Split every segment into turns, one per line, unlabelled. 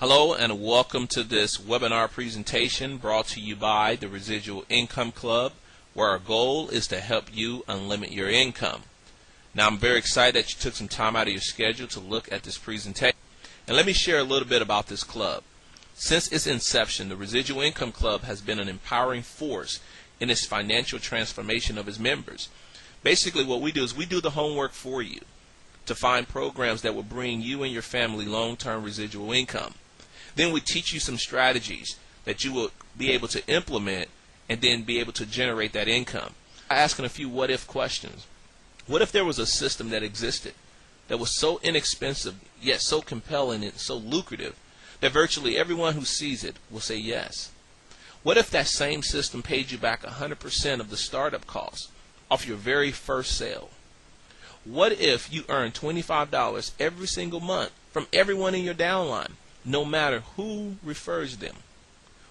Hello and welcome to this webinar presentation brought to you by the Residual Income Club, where our goal is to help you unlimit your income. Now, I'm very excited that you took some time out of your schedule to look at this presentation. And let me share a little bit about this club. Since its inception, the Residual Income Club has been an empowering force in its financial transformation of its members. Basically, what we do is we do the homework for you to find programs that will bring you and your family long-term residual income. Then we teach you some strategies that you will be able to implement and then be able to generate that income. Asking a few what-if questions. What if there was a system that existed that was so inexpensive yet so compelling and so lucrative that virtually everyone who sees it will say yes? What if that same system paid you back 100% of the startup costs off your very first sale? What if you earned $25 every single month from everyone in your downline, no matter who refers them?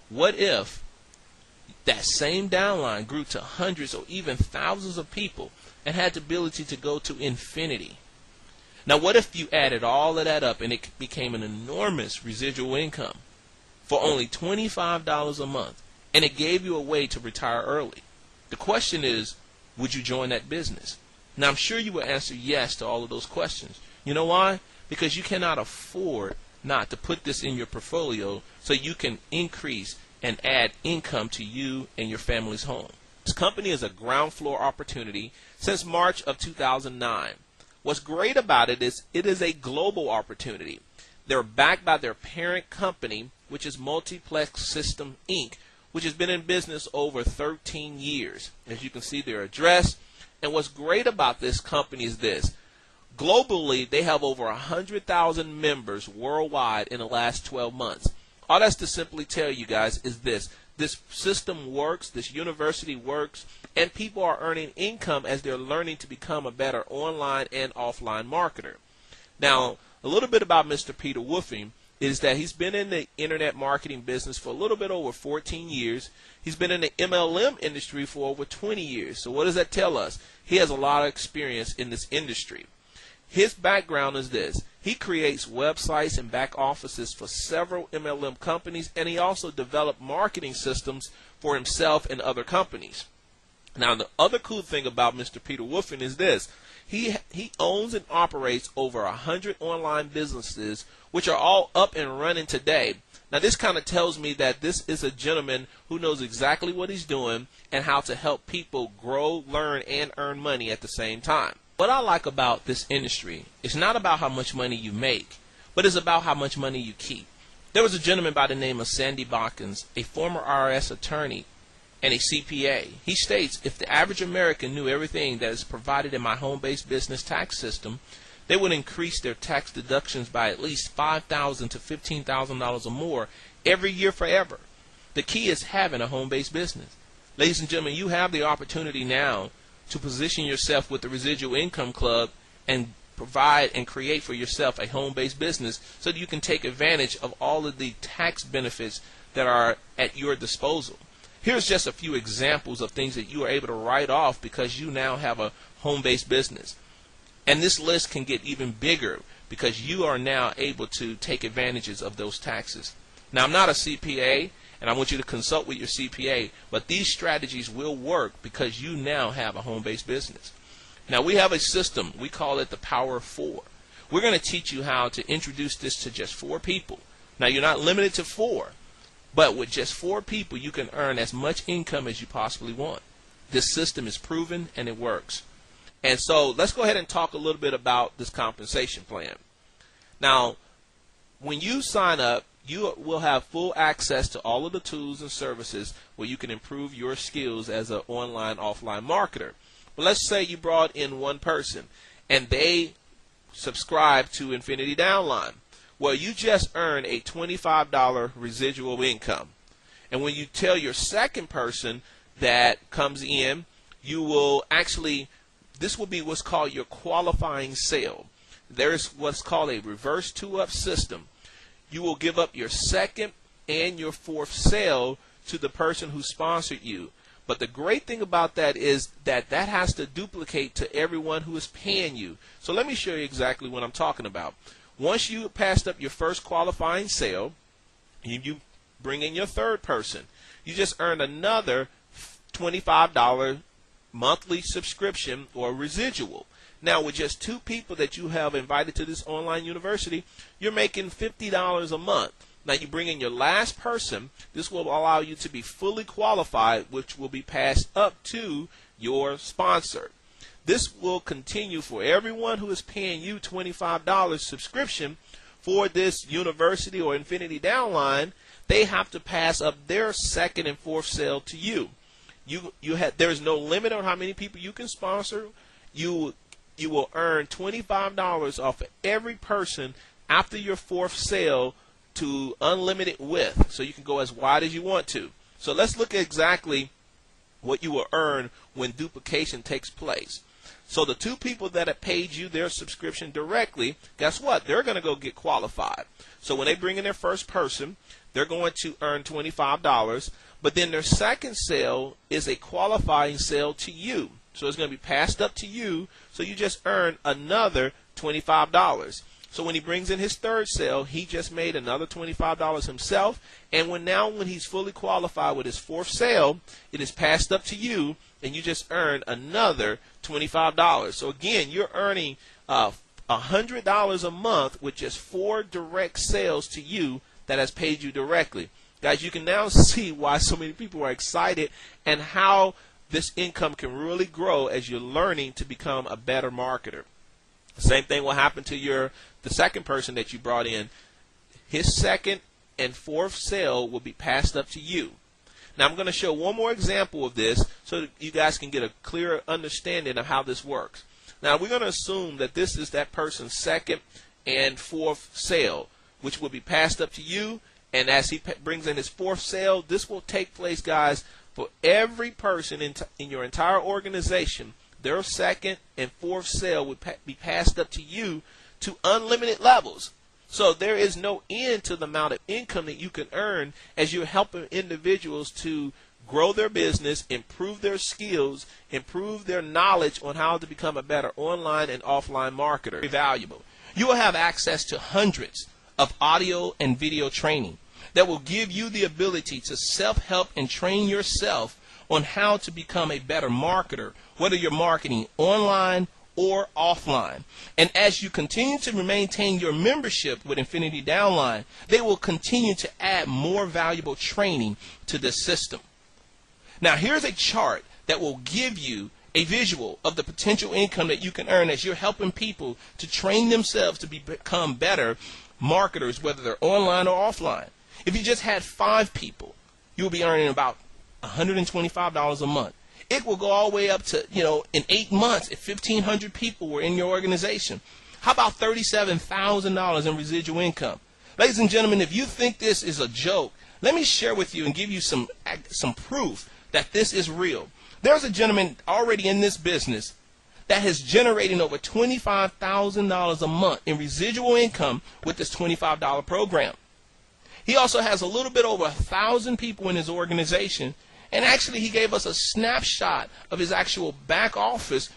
What if that same downline grew to hundreds or even thousands of people and had the ability to go to infinity? Now, what if you added all of that up and it became an enormous residual income for only $25 a month, and it gave you a way to retire early? The question is, would you join that business? Now, I'm sure you will answer yes to all of those questions. You know why? Because you cannot afford not to put this in your portfolio so you can increase and add income to you and your family's home. This company is a ground floor opportunity since March of 2009. What's great about it is a global opportunity. They're backed by their parent company, which is Multiplex System Inc., which has been in business over 13 years. As you can see, their address. And what's great about this company is this. Globally, they have over 100,000 members worldwide in the last 12 months. All that's to simply tell you guys is this. This system works, this university works, and people are earning income as they're learning to become a better online and offline marketer. Now, a little bit about Mr. Peter Woofing is that he's been in the internet marketing business for a little bit over 14 years. He's been in the MLM industry for over 20 years. So what does that tell us? He has a lot of experience in this industry. His background is this. He creates websites and back offices for several MLM companies, and he also developed marketing systems for himself and other companies. Now, the other cool thing about Mr. Peter Woofing is this. He owns and operates over 100 online businesses, which are all up and running today. Now, this kind of tells me that this is a gentleman who knows exactly what he's doing and how to help people grow, learn, and earn money at the same time. What I like about this industry is not about how much money you make, but it's about how much money you keep. There was a gentleman by the name of Sandy Botkins, a former IRS attorney and a CPA. He states, if the average American knew everything that is provided in my home-based business tax system, they would increase their tax deductions by at least $5,000 to $15,000 or more every year forever. The key is having a home-based business. Ladies and gentlemen, you have the opportunity now to position yourself with the Residual Income Club and provide and create for yourself a home-based business so that you can take advantage of all of the tax benefits that are at your disposal. Here's just a few examples of things that you are able to write off because you now have a home-based business. And this list can get even bigger because you are now able to take advantages of those taxes. Now, I'm not a CPA, and I want you to consult with your CPA, but these strategies will work because you now have a home-based business. Now, we have a system. We call it the Power of 4. We're going to teach you how to introduce this to just 4 people. Now, you're not limited to 4, but with just 4 people, you can earn as much income as you possibly want. This system is proven, and it works. And so let's go ahead and talk a little bit about this compensation plan. Now, when you sign up, you will have full access to all of the tools and services where you can improve your skills as an online, offline marketer. But let's say you brought in one person and they subscribe to Infinity Downline. Well, you just earned a $25 residual income. And when you tell your second person that comes in, you will actually, this will be what's called your qualifying sale. There's what's called a reverse 2-up system. You will give up your second and your 4th sale to the person who sponsored you. But the great thing about that is that that has to duplicate to everyone who is paying you. So let me show you exactly what I'm talking about. Once you passed up your first qualifying sale, you bring in your third person. You just earned another $25 monthly subscription or residual. Now, with just 2 people that you have invited to this online university, you're making $50 a month. Now, you bring in your last person. This will allow you to be fully qualified, which will be passed up to your sponsor. This will continue for everyone who is paying you $25 subscription for this university or Infinity Downline. They have to pass up their second and fourth sale to you. There is no limit on how many people you can sponsor. You will earn $25 off of every person after your fourth sale to unlimited width, so you can go as wide as you want to. So let's look at exactly what you will earn when duplication takes place. So the 2 people that have paid you their subscription directly, guess what? They're going to go get qualified. So when they bring in their first person, they're going to earn $25, but then their second sale is a qualifying sale to you. So it's going to be passed up to you, so you just earn another $25. So when he brings in his third sale, he just made another $25 himself, and when he's fully qualified with his fourth sale, it is passed up to you, and you just earn another $25. So again, you're earning $100 a month with just 4 direct sales to you that has paid you directly. Guys, you can now see why so many people are excited and how this income can really grow as you're learning to become a better marketer. The same thing will happen to the second person that you brought in. His second and fourth sale will be passed up to you. Now I'm going to show one more example of this so that you guys can get a clearer understanding of how this works. Now we're going to assume that this is that person's second and fourth sale, which will be passed up to you. And as he brings in his fourth sale, this will take place, guys, for every person in your entire organization. Their second and fourth sale would be passed up to you to unlimited levels. So there is no end to the amount of income that you can earn as you're helping individuals to grow their business, improve their skills, improve their knowledge on how to become a better online and offline marketer. Very valuable. You will have access to hundreds of audio and video training that will give you the ability to self-help and train yourself on how to become a better marketer, whether you're marketing online or offline. And as you continue to maintain your membership with Infinity Downline, they will continue to add more valuable training to this system. Now here's a chart that will give you a visual of the potential income that you can earn as you're helping people to train themselves to become better marketers, whether they're online or offline. If you just had 5 people, you'll be earning about $125 a month. It will go all the way up to, in 8 months, if 1,500 people were in your organization. How about $37,000 in residual income? Ladies and gentlemen, if you think this is a joke, let me share with you and give you some proof that this is real. There's a gentleman already in this business that is generating over $25,000 a month in residual income with this $25 program. He also has a little bit over 1,000 people in his organization, and actually he gave us a snapshot of his actual back office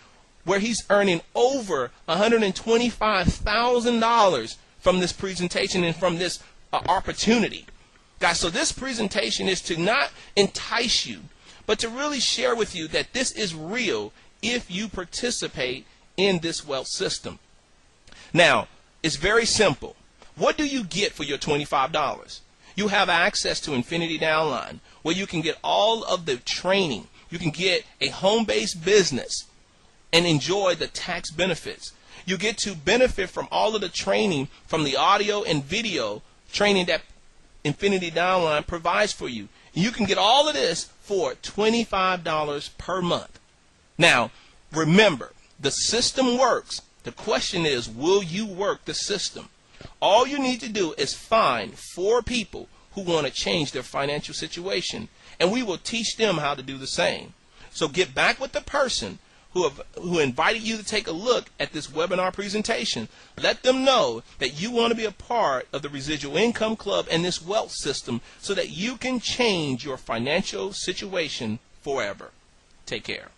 where he's earning over $125,000 from this presentation and from this opportunity. Guys, so this presentation is to not entice you, but to really share with you that this is real if you participate in this wealth system. Now, it's very simple. What do you get for your $25? You have access to Infinity Downline, where you can get all of the training. You can get a home-based business and enjoy the tax benefits. You get to benefit from all of the training from the audio and video training that Infinity Downline provides for you. You can get all of this for $25 per month. Now, remember, the system works. The question is, will you work the system? All you need to do is find 4 people who want to change their financial situation, and we will teach them how to do the same. So get back with the person who invited you to take a look at this webinar presentation. Let them know that you want to be a part of the Residual Income Club and this wealth system so that you can change your financial situation forever. Take care.